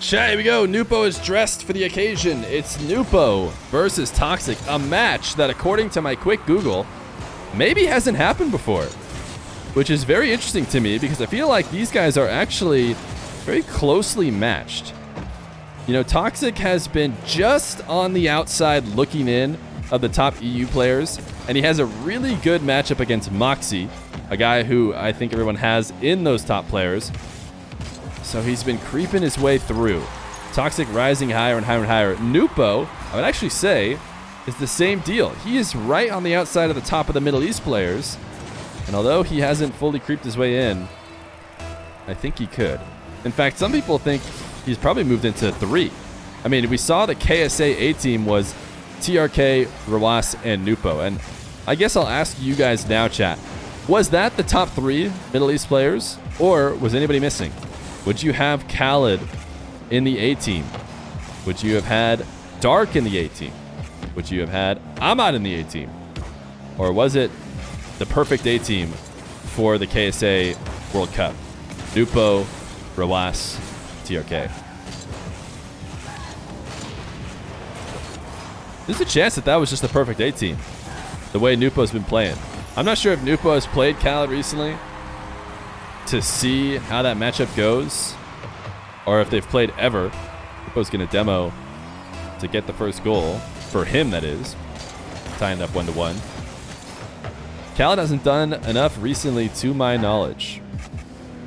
Chat, here we go. Nwpo is dressed for the occasion. It's Nwpo versus Toxic, a match that, according to my quick Google, maybe hasn't happened before, which is very interesting to me because I feel like these guys are actually very closely matched. You know, Toxic has been just on the outside looking in of the top EU players, and he has a really good matchup against Moxie, a guy who I think everyone has in those top players. So he's been creeping his way through. Toxic rising higher and higher and higher. Nwpo, I would actually say, is the same deal. He is right on the outside of the top of the Middle East players. And although he hasn't fully creeped his way in, I think he could. In fact, some people think he's probably moved into 3. I mean, we saw the KSA A team was TRK, Rawas, and Nwpo. And I guess I'll ask you guys now, chat. Was that the top 3 Middle East players? Or was anybody missing? Would you have Khaled in the A team? Would you have had Dark in the A team? Would you have had Ahmad in the A team? Or was it the perfect A team for the KSA World Cup? Nwpo, Rawas, TRK. There's a chance that that was just the perfect A team, the way Nwpo's been playing. I'm not sure if Nwpo has played Khaled recently to see how that matchup goes, or if they've played ever. Nwpo's going to demo to get the first goal, for him that is, tying up 1-1. Khaled hasn't done enough recently to my knowledge.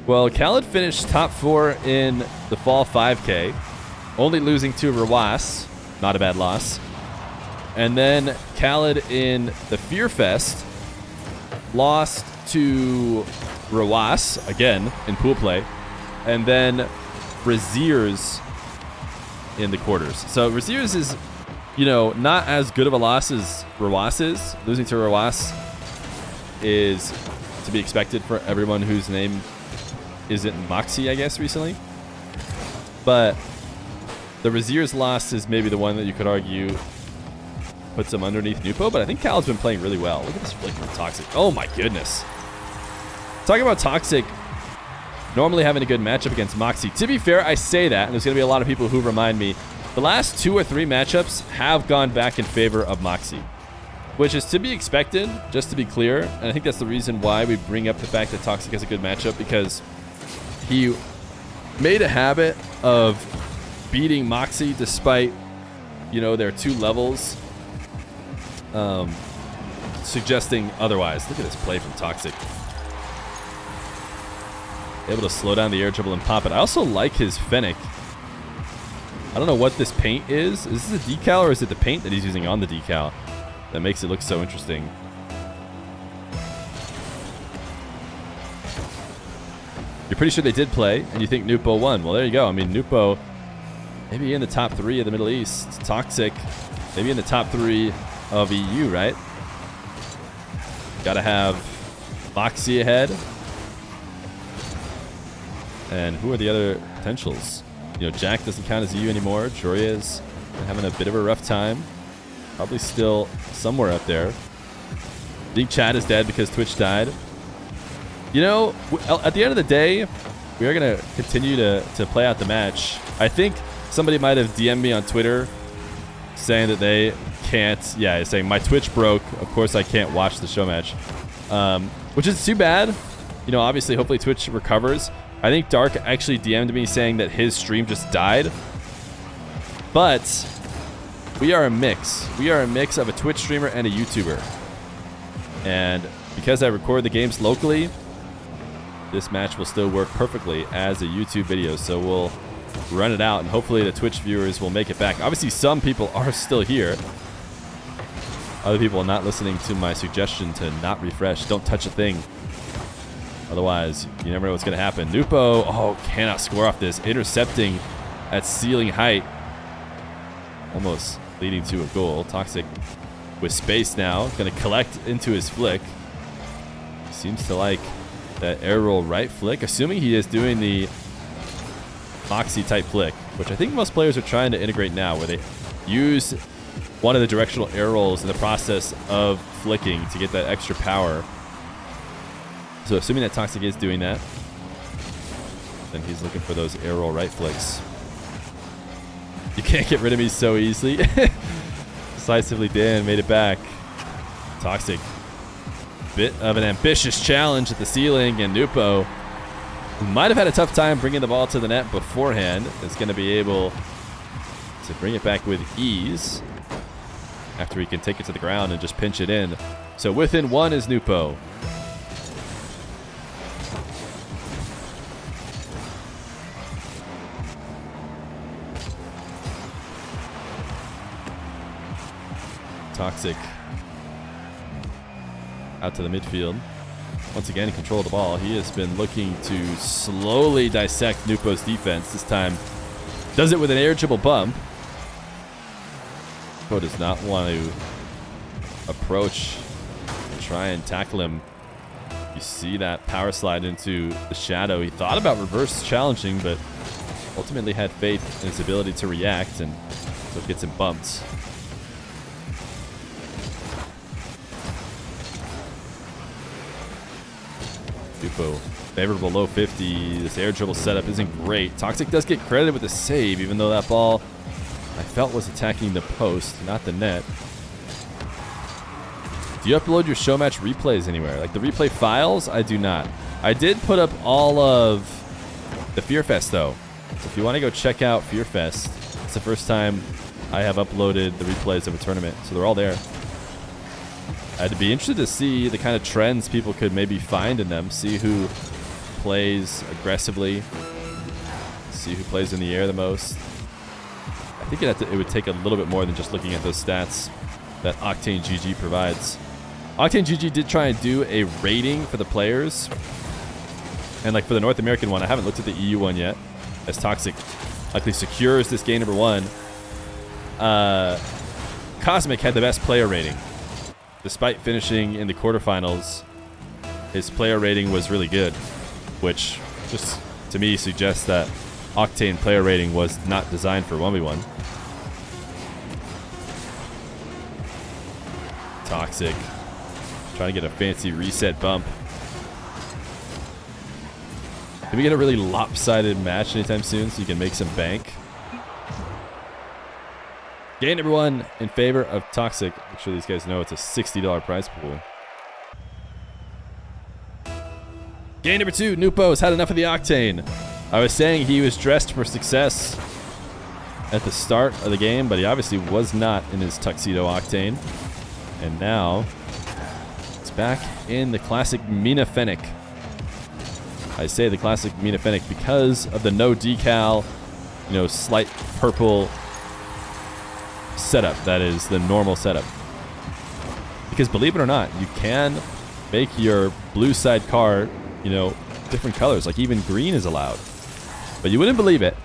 Well, Khaled finished top 4 in the Fall 5K, only losing to Rawas, not a bad loss. And then Khaled in the Fear Fest lost to Rawas, again, in pool play. And then Braziers in the quarters. So Braziers is, you know, not as good of a loss as Rawas is. Losing to Rawas is to be expected for everyone whose name isn't Moxie, I guess, recently. But the Braziers loss is maybe the one that you could argue puts him underneath Nwpo, but I think Khaled's been playing really well. Look at this flick from Toxic. Oh my goodness. Talking about Toxic normally having a good matchup against Moxie. To be fair, I say that, and there's going to be a lot of people who remind me, the last 2 or 3 matchups have gone back in favor of Moxie, which is to be expected, just to be clear. And I think that's the reason why we bring up the fact that Toxic has a good matchup, because he made a habit of beating Moxie despite, you know, their 2 levels suggesting otherwise. Look at this play from Toxic. Able to slow down the air dribble and pop it. I also like his Fennec. I don't know what this paint is. Is this a decal or is it the paint that he's using on the decal that makes it look so interesting? You're pretty sure they did play, and you think Nwpo won. Well, there you go. I mean, Nwpo maybe in the top 3 of the Middle East. Toxic maybe in the top 3 of EU, right? Gotta have Moxie ahead. And who are the other potentials? You know, Jack doesn't count as EU anymore. Joria's having a bit of a rough time. Probably still somewhere up there. I think Chad is dead because Twitch died. You know, at the end of the day, we are going to continue to play out the match. I think somebody might have DM'd me on Twitter saying that they can't. Yeah, saying my Twitch broke. Of course, I can't watch the show match, which is too bad. You know, obviously, hopefully Twitch recovers. I think Dark actually DM'd me saying that his stream just died. But we are a mix. We are a mix of a Twitch streamer and a YouTuber. And because I record the games locally, this match will still work perfectly as a YouTube video. So we'll run it out, and hopefully the Twitch viewers will make it back. Obviously, some people are still here. Other people are not listening to my suggestion to not refresh. Don't touch a thing. Otherwise, you never know what's going to happen. Nwpo, oh, cannot score off this. Intercepting at ceiling height. Almost leading to a goal. Toxic with space now. Going to collect into his flick. Seems to like that air roll right flick. Assuming he is doing the Moxie type flick, which I think most players are trying to integrate now, where they use one of the directional air rolls in the process of flicking to get that extra power. So assuming that Toxic is doing that, then he's looking for those air roll right flicks. You can't get rid of me so easily. Decisively Dan made it back. Toxic. Bit of an ambitious challenge at the ceiling, and Nwpo, who might have had a tough time bringing the ball to the net beforehand, is going to be able to bring it back with ease after he can take it to the ground and just pinch it in. So within one is Nwpo. Toxic out to the midfield. Once again, in control of the ball. He has been looking to slowly dissect Nwpo's defense. This time, does it with an air dribble bump. Nwpo does not want to approach and try and tackle him. You see that power slide into the shadow. He thought about reverse challenging, but ultimately had faith in his ability to react, and so it gets him bumped. Nwpo, favorable low 50. This air dribble setup isn't great. Toxic does get credited with the save, even though that ball I felt was attacking the post, not the net. Do you upload your Showmatch replays anywhere? Like the replay files? I do not. I did put up all of the Fear Fest though. So if you want to go check out Fear Fest, it's the first time I have uploaded the replays of a tournament. So they're all there. I'd be interested to see the kind of trends people could maybe find in them. See who plays aggressively. See who plays in the air the most. I think it would take a little bit more than just looking at those stats that Octane GG provides. Octane GG did try and do a rating for the players. And like for the North American one, I haven't looked at the EU one yet, as Toxic likely secures this game number 1. Cosmic had the best player rating. Despite finishing in the quarterfinals, his player rating was really good, which just to me suggests that Octane player rating was not designed for 1v1. Toxic trying to get a fancy reset bump. Did we get a really lopsided match anytime soon so you can make some bank? Game number 1 in favor of Toxic. Make sure these guys know it's a $60 prize pool. Game number 2, Nwpo has had enough of the Octane. I was saying he was dressed for success at the start of the game, but he obviously was not in his tuxedo Octane. And now it's back in the classic Mina Fennec. I say the classic Mina Fennec because of the no decal, you know, slight purple setup that is the normal setup. Because believe it or not, you can make your blue side car, you know, different colors. Like even green is allowed. But you wouldn't believe it.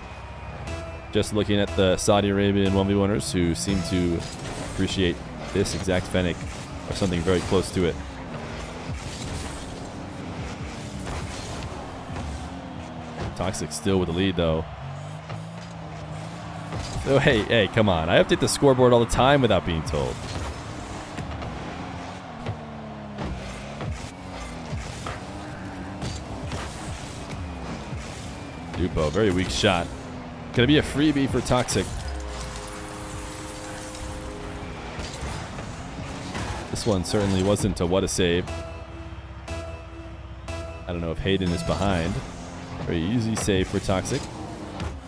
Just looking at the Saudi Arabian 1v1ers who seem to appreciate this exact Fennec or something very close to it. Toxic still with the lead though. Oh, hey, come on. I update the scoreboard all the time without being told. Nwpo, very weak shot. Gonna be a freebie for Toxic. This one certainly wasn't a what a save. I don't know if Hayden is behind. Very easy save for Toxic.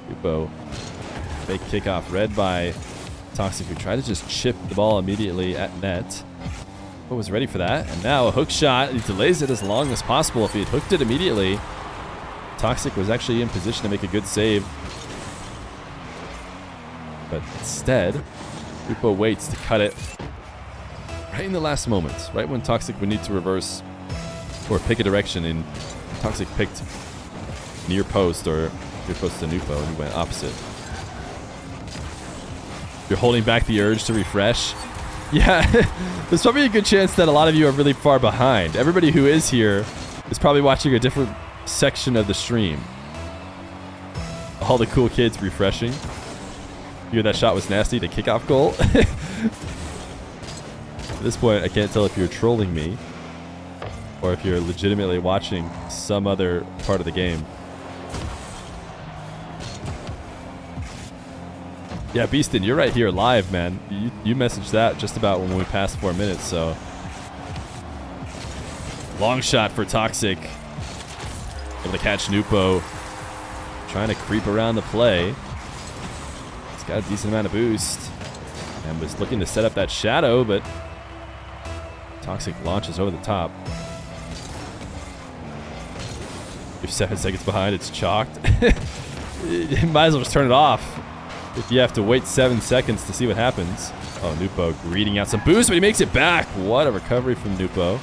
Nwpo. Fake kickoff read by Toxic, who tried to just chip the ball immediately at net. But was ready for that. And now a hook shot. He delays it as long as possible. If he had hooked it immediately, Toxic was actually in position to make a good save. But instead, Nwpo waits to cut it right in the last moment. Right when Toxic would need to reverse or pick a direction. And Toxic picked near post or near post to Nwpo, and he went opposite. You're holding back the urge to refresh. Yeah, there's probably a good chance that a lot of you are really far behind. Everybody who is here is probably watching a different section of the stream. All the cool kids refreshing. You hear that shot was nasty, the kickoff goal? At this point, I can't tell if you're trolling me or if you're legitimately watching some other part of the game. Yeah, Beastin, you're right here live, man. You messaged that just about when we passed 4 minutes, so. Long shot for Toxic. Able to catch Nwpo. Trying to creep around the play. He's got a decent amount of boost. And was looking to set up that shadow, but Toxic launches over the top. You're 7 seconds behind, it's chalked. You might as well just turn it off if you have to wait 7 seconds to see what happens. Oh, Nwpo greeting out some boost, but he makes it back. What a recovery from Nwpo.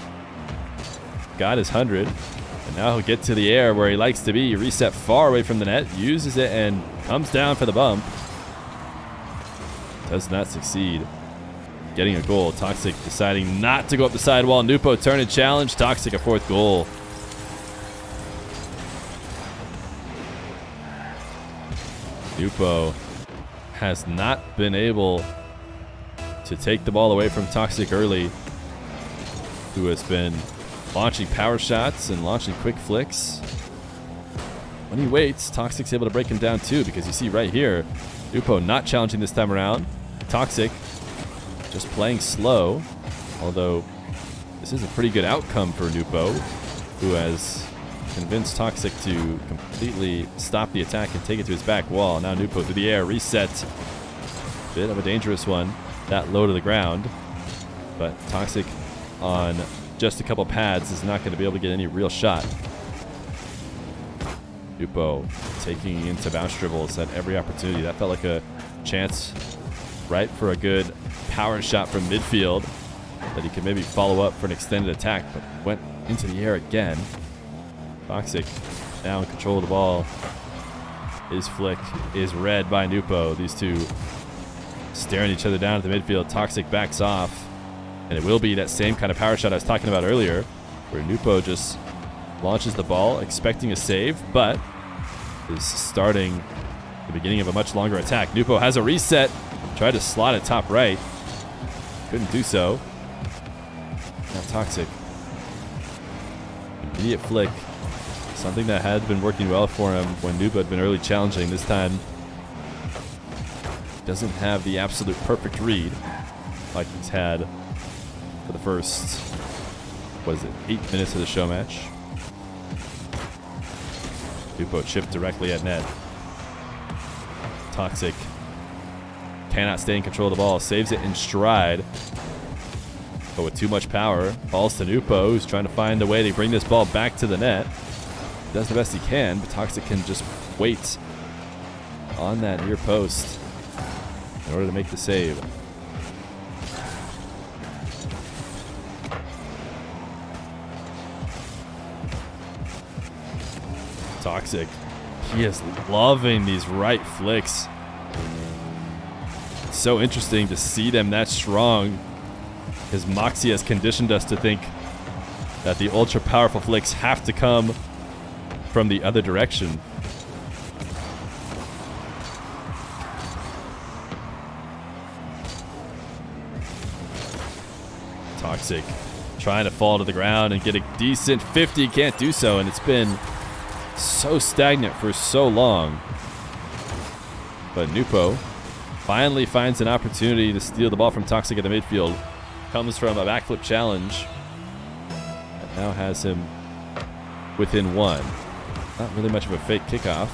Got his 100. And now he'll get to the air where he likes to be. Reset far away from the net, uses it, and comes down for the bump. Does not succeed. Getting a goal. Toxic deciding not to go up the sidewall. Nwpo turn and challenge. Toxic a 4th goal. Nwpo has not been able to take the ball away from Toxic early, who has been launching power shots and launching quick flicks. When he waits, Toxic's able to break him down too, because you see right here, Nwpo not challenging this time around. Toxic just playing slow, although this is a pretty good outcome for Nwpo, who has convinced Toxic to completely stop the attack and take it to his back wall. Now Nwpo through the air, reset. Bit of a dangerous one, that low to the ground, but Toxic on just a couple pads is not going to be able to get any real shot. Nwpo taking into bounce dribbles at every opportunity. That felt like a chance, right, for a good power shot from midfield that he could maybe follow up for an extended attack, but went into the air again. Toxic now in control of the ball. His flick is read by Nwpo. These two staring each other down at the midfield. Toxic backs off. And it will be that same kind of power shot I was talking about earlier, where Nwpo just launches the ball expecting a save, but is starting the beginning of a much longer attack. Nwpo has a reset. Tried to slot it top right. Couldn't do so. Now Toxic. Immediate flick. Something that had been working well for him when Nwpo had been early challenging. This time doesn't have the absolute perfect read like he's had for the first, 8 minutes of the show match. Nwpo chipped directly at net. Toxic cannot stay in control of the ball. Saves it in stride, but with too much power. Falls to Nwpo, who's trying to find a way to bring this ball back to the net. Does the best he can, but Toxic can just wait on that near post in order to make the save. Toxic, he is loving these right flicks. It's so interesting to see them that strong. His Moxie has conditioned us to think that the ultra powerful flicks have to come from the other direction. Toxic trying to fall to the ground and get a decent 50, can't do so, and it's been so stagnant for so long. But Nwpo finally finds an opportunity to steal the ball from Toxic at the midfield. Comes from a backflip challenge that now has him within 1. Not really much of a fake kickoff,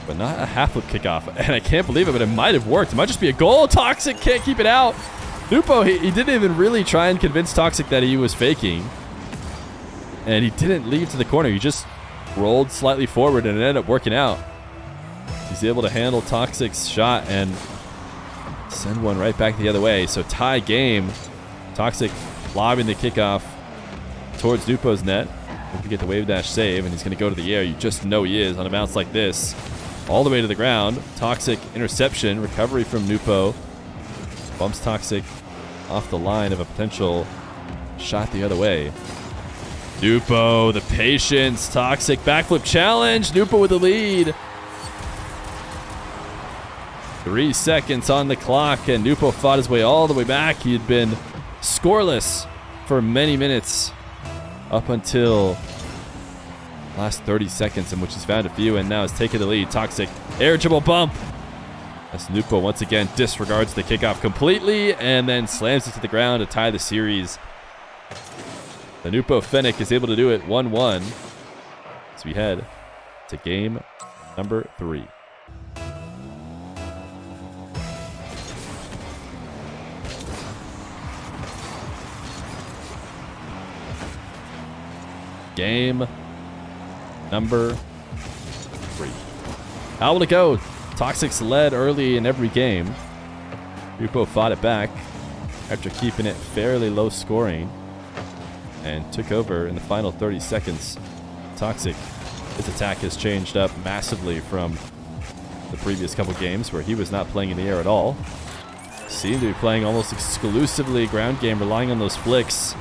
but not a half flip kickoff. And I can't believe it, but it might have worked. It might just be a goal. Toxic can't keep it out. Nwpo, he didn't even really try and convince Toxic that he was faking. And he didn't leave to the corner. He just rolled slightly forward and it ended up working out. He's able to handle Toxic's shot and send one right back the other way. So tie game. Toxic lobbing the kickoff towards Nwpo's net. Looking to get the wave dash save, and he's going to go to the air. You just know he is on a bounce like this. All the way to the ground. Toxic interception. Recovery from Nwpo. Bumps Toxic off the line of a potential shot the other way. Nwpo, the patience. Toxic backflip challenge. Nwpo with the lead. 3 seconds on the clock, and Nwpo fought his way all the way back. He had been scoreless for many minutes up until last 30 seconds, in which he's found a few and now has taken the lead. Toxic air dribble bump. As Nwpo once again disregards the kickoff completely and then slams it to the ground to tie the series. The Nwpo Fennec is able to do it 1-1 as we head to game number 3. Game number 3. How will it go? Toxic's led early in every game. Nwpo fought it back after keeping it fairly low scoring and took over in the final 30 seconds. Toxic, his attack has changed up massively from the previous couple games where he was not playing in the air at all. Seemed to be playing almost exclusively ground game, relying on those flicks.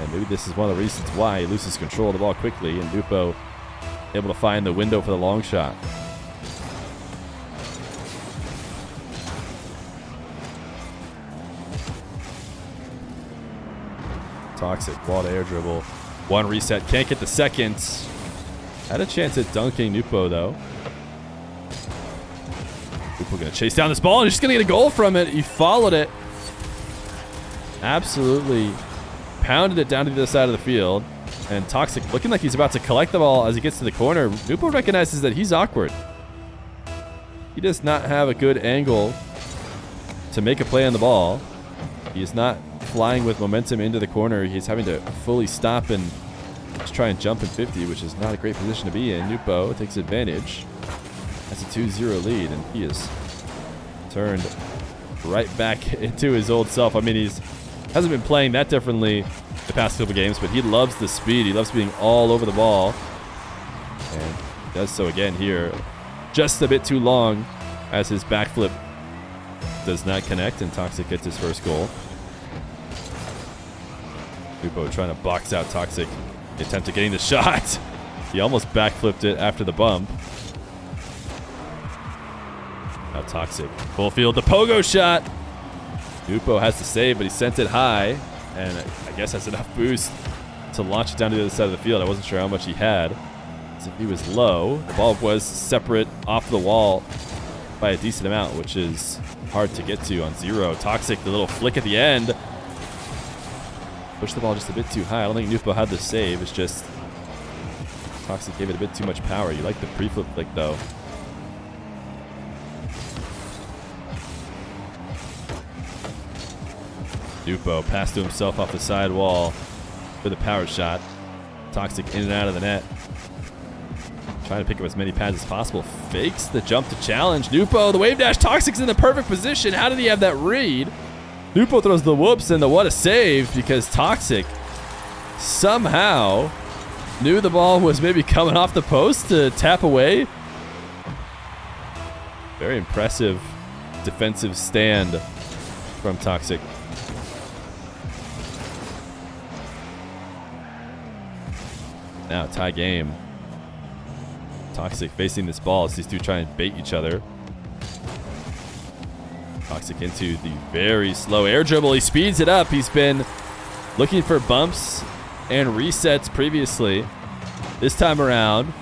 And maybe this is one of the reasons why he loses control of the ball quickly, and Nwpo able to find the window for the long shot. Toxic, ball to air dribble. One reset, can't get the second. Had a chance at dunking Nwpo though. Nwpo gonna chase down this ball and he's just gonna get a goal from it. He followed it. Absolutely pounded it down to the other side of the field. And Toxic looking like he's about to collect the ball as he gets to the corner. Nwpo recognizes that he's awkward. He does not have a good angle to make a play on the ball. He is not flying with momentum into the corner. He's having to fully stop and just try and jump in 50, which is not a great position to be in. Nwpo takes advantage. That's a 2-0 lead, and he is turned right back into his old self. I mean, hasn't been playing that differently the past couple games, but he loves the speed. He loves being all over the ball, and does so again here. Just a bit too long as his backflip does not connect, and Toxic gets his first goal. Nwpo trying to box out Toxic. The attempt at getting the shot. He almost backflipped it after the bump. Now Toxic. Full field, the pogo shot. Nwpo has to save, but he sent it high. And I guess has enough boost to launch it down to the other side of the field. I wasn't sure how much he had. As if he was low. The ball was separate off the wall by a decent amount, which is hard to get to on 0. Toxic, the little flick at the end. Pushed the ball just a bit too high. I don't think Nwpo had the save. It's just Toxic gave it a bit too much power. You like the pre-flip flick, though. Nwpo passed to himself off the side wall with a power shot. Toxic in and out of the net. Trying to pick up as many pads as possible. Fakes the jump to challenge. Nwpo, the wave dash. Toxic's in the perfect position. How did he have that read? Nwpo throws the whoops and the what a save because Toxic somehow knew the ball was maybe coming off the post to tap away. Very impressive defensive stand from Toxic. Now tie game. Toxic facing this ball as these two try and bait each other. Toxic into the very slow air dribble. He speeds it up. He's been looking for bumps and resets previously. This time around,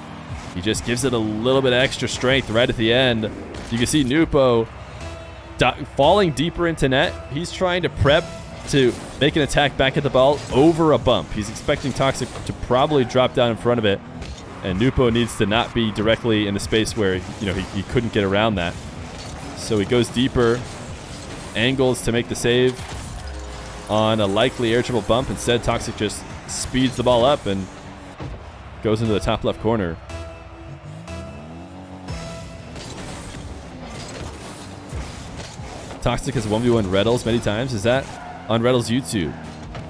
he just gives it a little bit of extra strength right at the end. You can see Nwpo falling deeper into net. He's trying to prep to make an attack back at the ball over a bump. He's expecting Toxic to probably drop down in front of it, and Nwpo needs to not be directly in the space where he couldn't get around that. So he goes deeper, angles to make the save on a likely air dribble bump. Instead, Toxic just speeds the ball up and goes into the top left corner. Toxic has 1v1 Reddles many times. Is that on Reddle's YouTube?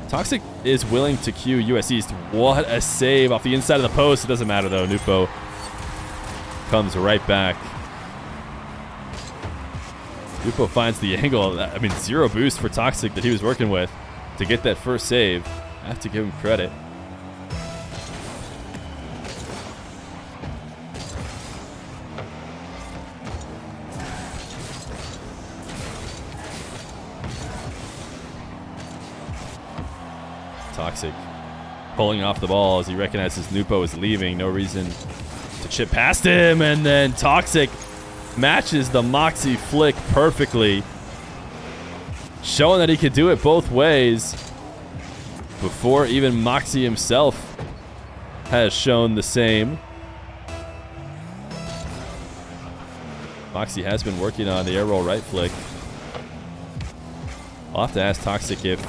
Toxic is willing to queue US East. What a save off the inside of the post. It doesn't matter though. Nwpo comes right back. Nwpo finds the angle. I mean, 0 boost for Toxic that he was working with to get that first save. I have to give him credit. Toxic pulling off the ball as he recognizes Nwpo is leaving. No reason to chip past him. And then Toxic matches the Moxie flick perfectly, showing that he could do it both ways before even Moxie himself has shown the same. Moxie has been working on the air roll right flick. I'll have to ask Toxic if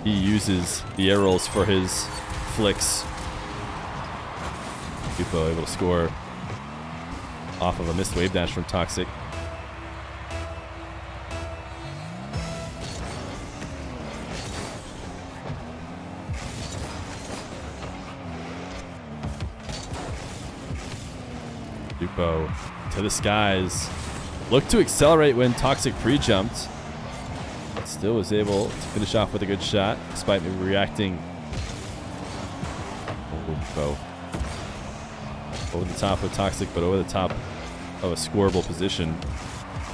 he uses the air rolls for his flicks. Nwpo able to score off of a missed wave dash from Toxic. Nwpo to the skies. Looked to accelerate when Toxic pre-jumped. But still was able to finish off with a good shot, despite me reacting. Nwpo over the top of Toxic, but over the top of a scoreable position.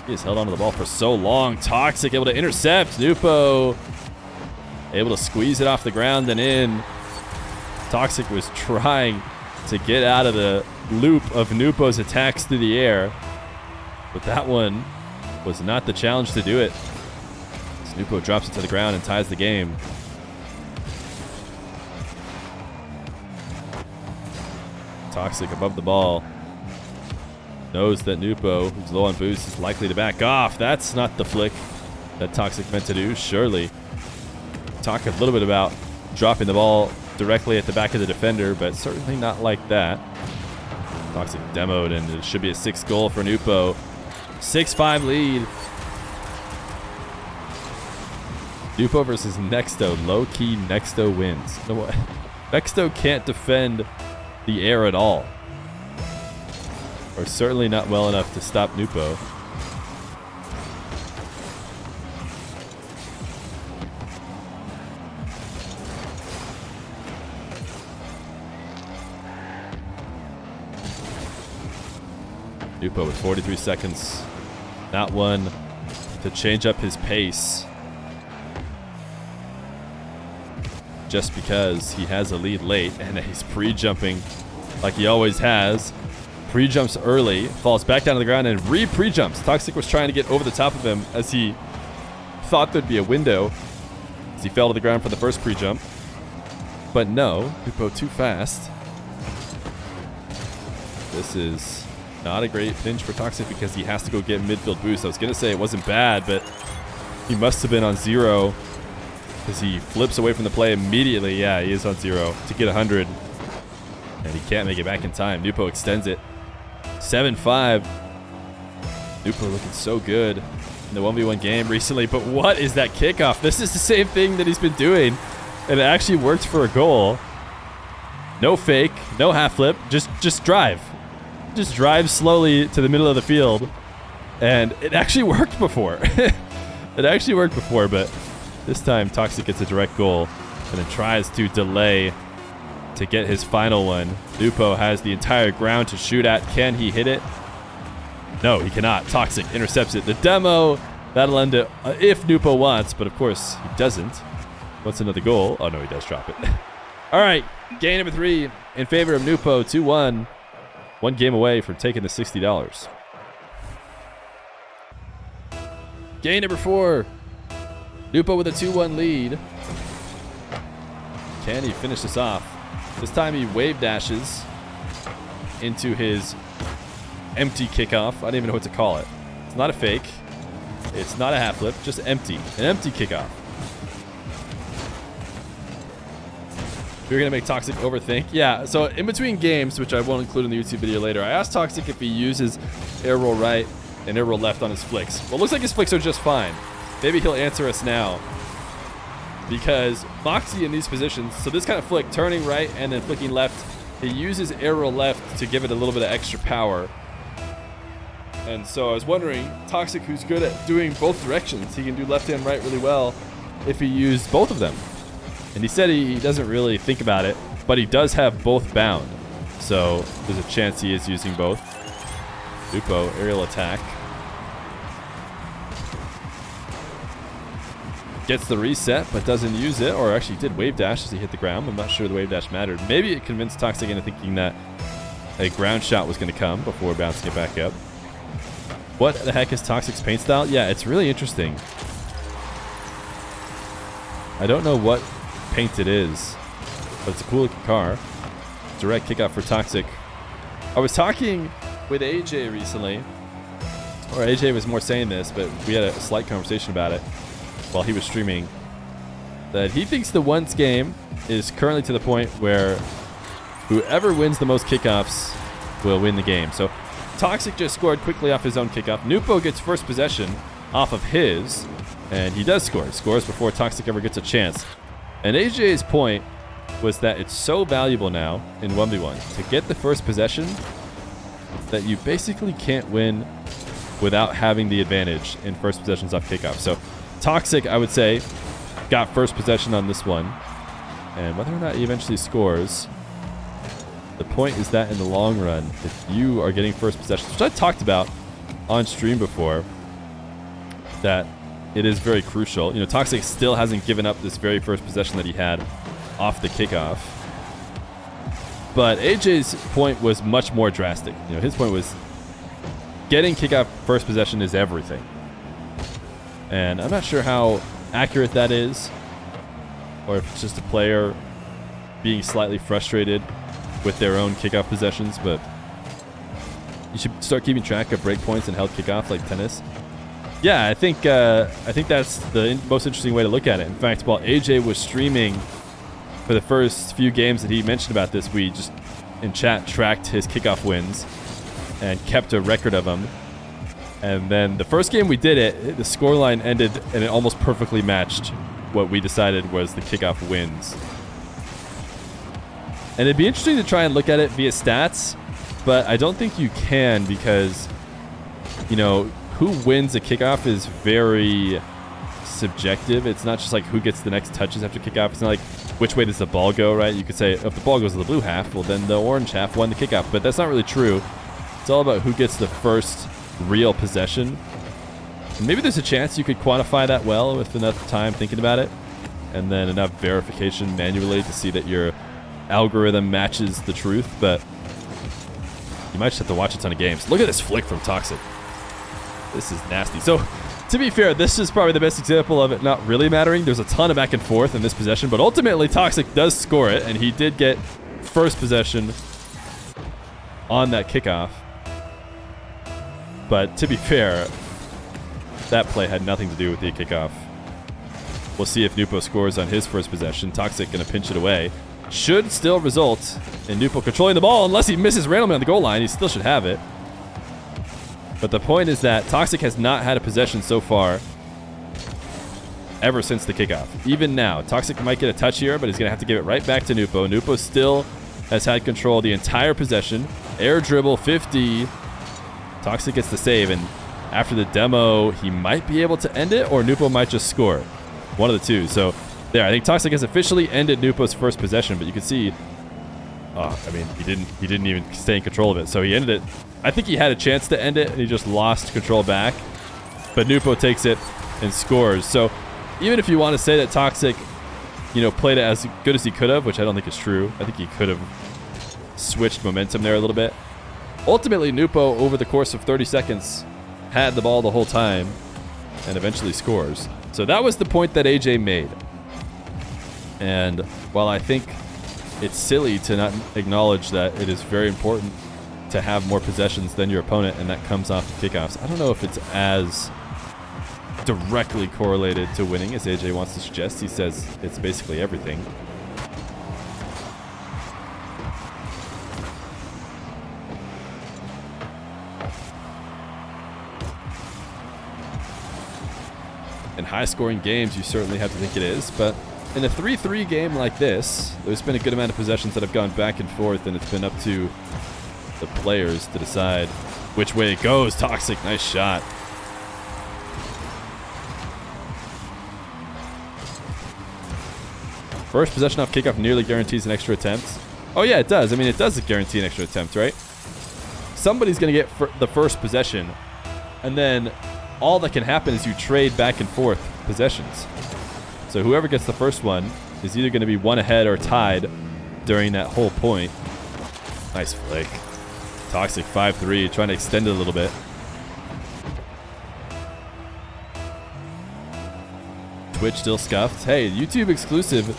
He has held onto the ball for so long. Toxic able to intercept. Nwpo able to squeeze it off the ground and in. Toxic was trying to get out of the loop of Nwpo's attacks through the air, but that one was not the challenge to do it. As Nwpo drops it to the ground and ties the game. Toxic above the ball. Knows that Nwpo, who's low on boost, is likely to back off. That's not the flick that Toxic meant to do, surely. Talk a little bit about dropping the ball directly at the back of the defender, but certainly not like that. Toxic demoed, and it should be a 6th goal for Nwpo. 6-5 lead. Nwpo versus Nexto. Low-key Nexto wins. You know what? Nexto can't defend the air at all. Or certainly not well enough to stop Nwpo. Nwpo with 43 seconds. Not one to change up his pace. Just because he has a lead late and he's pre-jumping like he always has. Pre-jumps early, falls back down to the ground and pre-jumps. Toxic was trying to get over the top of him as he thought there'd be a window as he fell to the ground for the first pre-jump. But no, Nwpo too fast. This is not a great pinch for Toxic because he has to go get midfield boost. I was going to say it wasn't bad, but he must have been on 0 because he flips away from the play immediately. Yeah, he is on 0 to get 100. And he can't make it back in time. Nwpo extends it. 7-5. Nwpo looking so good in the 1v1 game recently. But what is that kickoff? This is the same thing that he's been doing. And it actually worked for a goal. No fake. No half flip. Just drive. Just drive slowly to the middle of the field. And it actually worked before. It actually worked before, but this time Toxic gets a direct goal and then tries to delay to get his final one. Nwpo has the entire ground to shoot at. Can he hit it? No, he cannot. Toxic intercepts it. The demo, that'll end it if Nwpo wants, but of course he doesn't. Wants another goal. Oh no, he does drop it. All right, game number 3 in favor of Nwpo, 2-1. 1 game away from taking the $60. Game number 4. Nwpo with a 2-1 lead. Can he finish this off? This time he wave dashes into his empty kickoff. I don't even know what to call it. It's not a fake. It's not a half flip, just empty. An empty kickoff. You're going to make Toxic overthink. Yeah, so in between games, which I won't include in the YouTube video later, I asked Toxic if he uses air roll right and air roll left on his flicks. Well, it looks like his flicks are just fine. Maybe he'll answer us now. Because Moxie in these positions, so this kind of flick, turning right and then flicking left, he uses air roll left to give it a little bit of extra power. And so I was wondering, Toxic, who's good at doing both directions, he can do left and right really well if he used both of them. And he said he doesn't really think about it, but he does have both bound. So there's a chance he is using both. Nwpo, aerial attack. Gets the reset, but doesn't use it, or actually did wave dash as he hit the ground. I'm not sure the wave dash mattered. Maybe it convinced Toxic into thinking that a ground shot was going to come before bouncing it back up. What the heck is Toxic's paint style? Yeah, it's really interesting. I don't know what paint it is, but it's a cool looking car. Direct kickoff for Toxic. I was talking with AJ recently, or AJ was more saying this, but we had a slight conversation about it while he was streaming, that he thinks the once game is currently to the point where whoever wins the most kickoffs will win the game. So Toxic just scored quickly off his own kickoff. Nwpo gets first possession off of his, and he does score. He scores before Toxic ever gets a chance. And AJ's point was that it's so valuable now in 1v1 to get the first possession that you basically can't win without having the advantage in first possessions off kickoff. So Toxic, I would say, got first possession on this one. And whether or not he eventually scores, the point is that in the long run, if you are getting first possessions, which I talked about on stream before, that it is very crucial. You know, Toxic still hasn't given up this very first possession that he had off the kickoff. But AJ's point was much more drastic. You know, his point was getting kickoff first possession is everything. And I'm not sure how accurate that is, or if it's just a player being slightly frustrated with their own kickoff possessions, but you should start keeping track of breakpoints and held kickoff like tennis. Yeah, I think that's the most interesting way to look at it. In fact, while AJ was streaming for the first few games that he mentioned about this, we just in chat tracked his kickoff wins and kept a record of them. And then the first game we did it, the scoreline ended and it almost perfectly matched what we decided was the kickoff wins. And it'd be interesting to try and look at it via stats, but I don't think you can because, you know, who wins a kickoff is very subjective. It's not just like who gets the next touches after kickoff. It's not like which way does the ball go, right? You could say if the ball goes to the blue half, well then the orange half won the kickoff, but that's not really true. It's all about who gets the first real possession. And maybe there's a chance you could quantify that well with enough time thinking about it, and then enough verification manually to see that your algorithm matches the truth, but you might just have to watch a ton of games. Look at this flick from Toxic. This is nasty. So, to be fair, this is probably the best example of it not really mattering. There's a ton of back and forth in this possession, but ultimately Toxic does score it, and he did get first possession on that kickoff. But to be fair, that play had nothing to do with the kickoff. We'll see if Nwpo scores on his first possession. Toxic going to pinch it away. Should still result in Nwpo controlling the ball unless he misses randomly on the goal line. He still should have it. But the point is that Toxic has not had a possession so far ever since the kickoff. Even now, Toxic might get a touch here, but he's going to have to give it right back to Nwpo. Nwpo still has had control the entire possession. Air dribble, 50. Toxic gets the save, and after the demo, he might be able to end it, or Nwpo might just score. One of the two. So there, I think Toxic has officially ended Nwpo's first possession, but you can see, I mean, he didn't even stay in control of it. So he ended it. I think he had a chance to end it, and he just lost control back. But Nwpo takes it and scores. So even if you want to say that Toxic, you know, played it as good as he could have, which I don't think is true. I think he could have switched momentum there a little bit. Ultimately, Nwpo, over the course of 30 seconds, had the ball the whole time and eventually scores. So that was the point that AJ made. And while I think it's silly to not acknowledge that it is very important to have more possessions than your opponent, and that comes off the kickoffs, I don't know if it's as directly correlated to winning as AJ wants to suggest. He says it's basically everything. In high-scoring games, you certainly have to think it is, but in a 3-3 game like this, there's been a good amount of possessions that have gone back and forth, and it's been up to the players to decide which way it goes. Toxic, nice shot. First possession off kickoff nearly guarantees an extra attempt. Oh yeah, it does. I mean, it does guarantee an extra attempt, right? Somebody's going to get the first possession, and then all that can happen is you trade back and forth possessions. So whoever gets the first one is either going to be one ahead or tied during that whole point. Nice flick. Toxic 5-3, trying to extend it a little bit. Twitch still scuffed. Hey, YouTube exclusive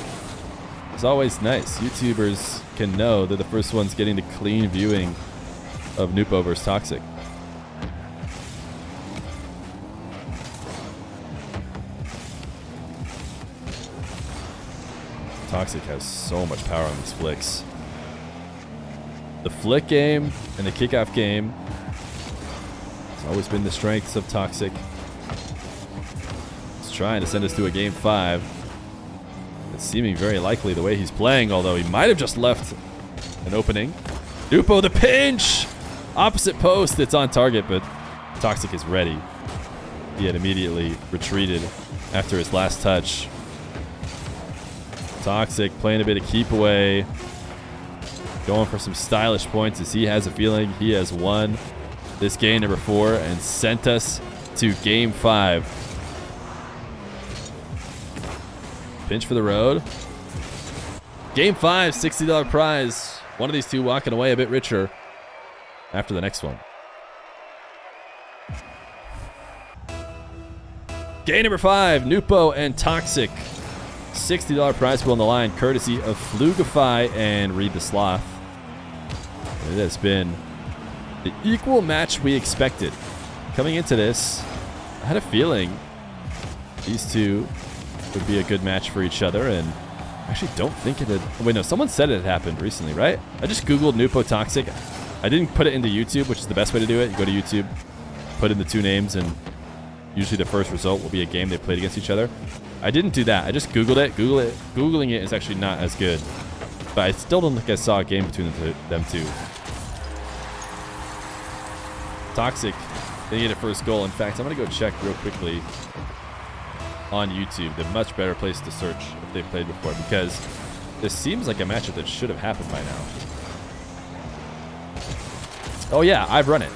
is always nice. YouTubers can know they're the first ones getting the clean viewing of Nwpo versus Toxic. Toxic has so much power on these flicks. The flick game and the kickoff game has always been the strengths of Toxic. He's trying to send us to a game 5. It's seeming very likely the way he's playing, although he might have just left an opening. Nwpo the pinch! Opposite post, it's on target, but Toxic is ready. He had immediately retreated after his last touch. Toxic playing a bit of keep away. Going for some stylish points as he has a feeling he has won this game number 4 and sent us to game 5. Pinch for the road. Game 5, $60 prize. One of these two walking away a bit richer after the next one. Game number 5, Nwpo and Toxic. $60 prize pool on the line, courtesy of Flugify and Read the Sloth. It has been the equal match we expected. Coming into this, I had a feeling these two would be a good match for each other, and I actually don't think it had... Wait, no, someone said it had happened recently, right? I just Googled Nwpo Toxic. I didn't put it into YouTube, which is the best way to do it. You go to YouTube, put in the two names, and usually the first result will be a game they played against each other. I didn't do that. I just Googled it. Googling it is actually not as good. But I still don't think I saw a game between them two. Toxic, they need a first goal. In fact, I'm going to go check real quickly on YouTube. The much better place to search if they've played before, because this seems like a matchup that should have happened by now. Oh yeah, I've run it.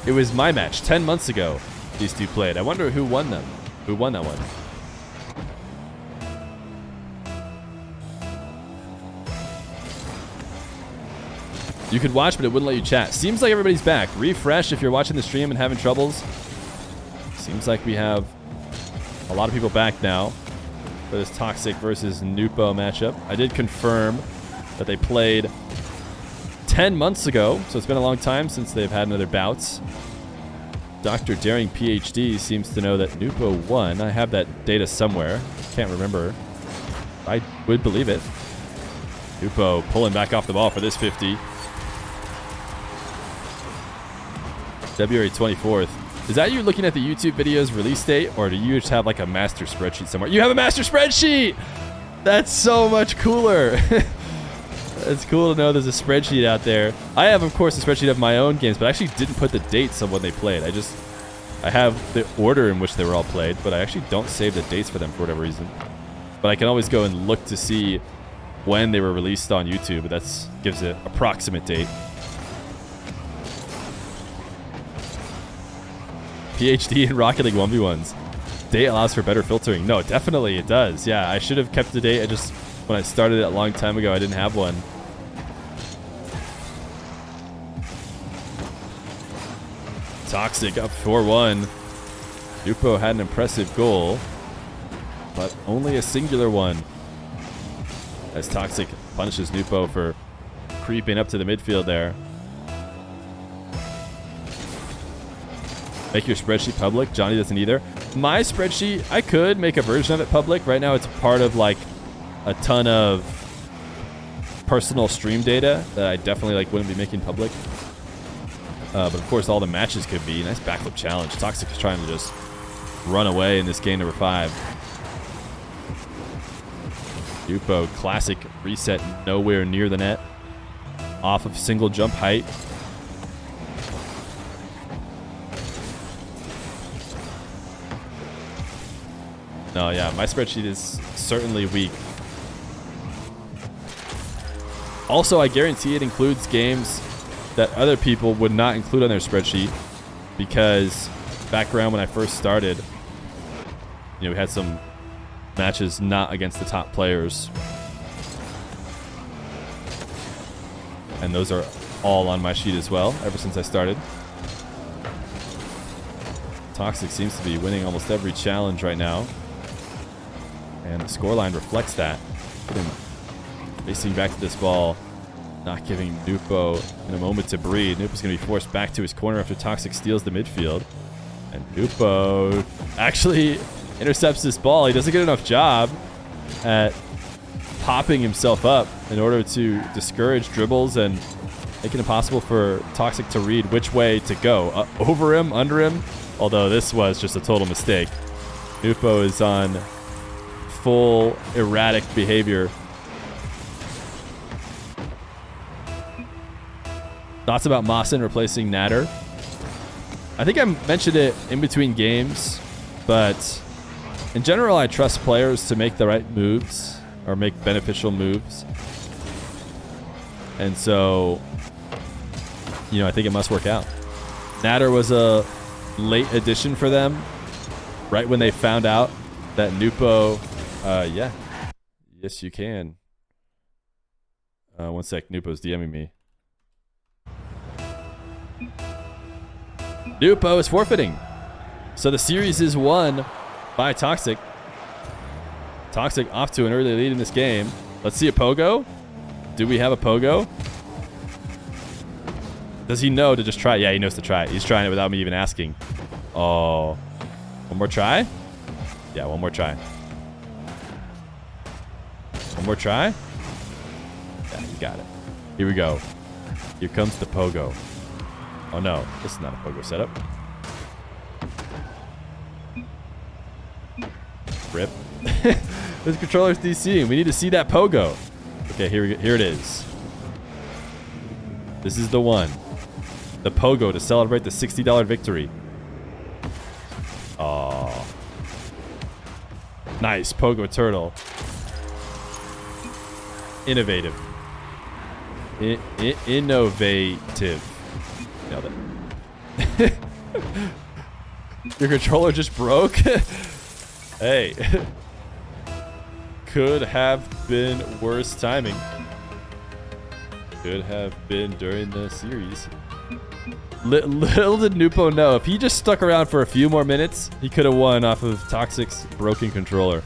It was my match 10 months ago these two played. I wonder who won them. Who won that one? You could watch, but it wouldn't let you chat. Seems like everybody's back. Refresh if you're watching the stream and having troubles. Seems like we have a lot of people back now for this Toxic versus Nwpo matchup. I did confirm that they played 10 months ago, so it's been a long time since they've had another bouts. Dr. Daring PhD seems to know that Nwpo won. I have that data somewhere. Can't remember. I would believe it. Nwpo pulling back off the ball for this 50. February 24th. Is that you looking at the YouTube video's release date, or do you just have like a master spreadsheet somewhere? You have a master spreadsheet! That's so much cooler. It's cool to know there's a spreadsheet out there. I have, of course, a spreadsheet of my own games, but I actually didn't put the dates of when they played. I have the order in which they were all played, but I actually don't save the dates for them for whatever reason. But I can always go and look to see when they were released on YouTube. That gives an approximate date. PhD in Rocket League 1v1s. Date allows for better filtering. No, definitely it does. Yeah, I should have kept the date. When I started it a long time ago, I didn't have one. Toxic up 4-1. Nwpo had an impressive goal, but only a singular one. As Toxic punishes Nwpo for creeping up to the midfield there. Make your spreadsheet public. Johnny doesn't either. My spreadsheet, I could make a version of it public. Right now it's part of like a ton of personal stream data that I definitely wouldn't be making public. But of course all the matches could be. Nice backflip challenge. Toxic is trying to just run away in this game number 5. Nwpo, classic reset, nowhere near the net. Off of single jump height. No, yeah, my spreadsheet is certainly weak. Also, I guarantee it includes games that other people would not include on their spreadsheet, because background when I first started, we had some matches not against the top players. And those are all on my sheet as well, ever since I started. Toxic seems to be winning almost every challenge right now. And the scoreline reflects that. Racing back to this ball, not giving Nwpo in a moment to breathe. Nwpo's going to be forced back to his corner after Toxiic steals the midfield. And Nwpo actually intercepts this ball. He doesn't get enough job at popping himself up in order to discourage dribbles and make it impossible for Toxiic to read which way to go. Over him, under him, although this was just a total mistake. Nwpo is on full erratic behavior. Thoughts about Maassen replacing Natter? I think I mentioned it in between games, but in general, I trust players to make the right moves or make beneficial moves. And so, I think it must work out. Natter was a late addition for them, right when they found out that Nwpo, yeah. Yes, you can. One sec, Nwpo's DMing me. Nwpo is forfeiting. So the series is won by Toxiic. Toxiic off to an early lead in this game. Let's see a pogo. Do we have a pogo? Does he know to just try? Yeah, he knows to try. He's trying it without me even asking. Oh. One more try? Yeah, one more try. One more try? Yeah, you got it. Here we go. Here comes the pogo. Oh no, this is not a pogo setup. Rip. This controller's DCing. We need to see that pogo. Okay, here it is. This is the one. The pogo to celebrate the $60 victory. Oh. Nice, pogo turtle. Innovative. Innovative. Nailed it. Your controller just broke? Hey. Could have been worse timing. Could have been during the series. Little did Nwpo know, if he just stuck around for a few more minutes, he could have won off of Toxiic's broken controller.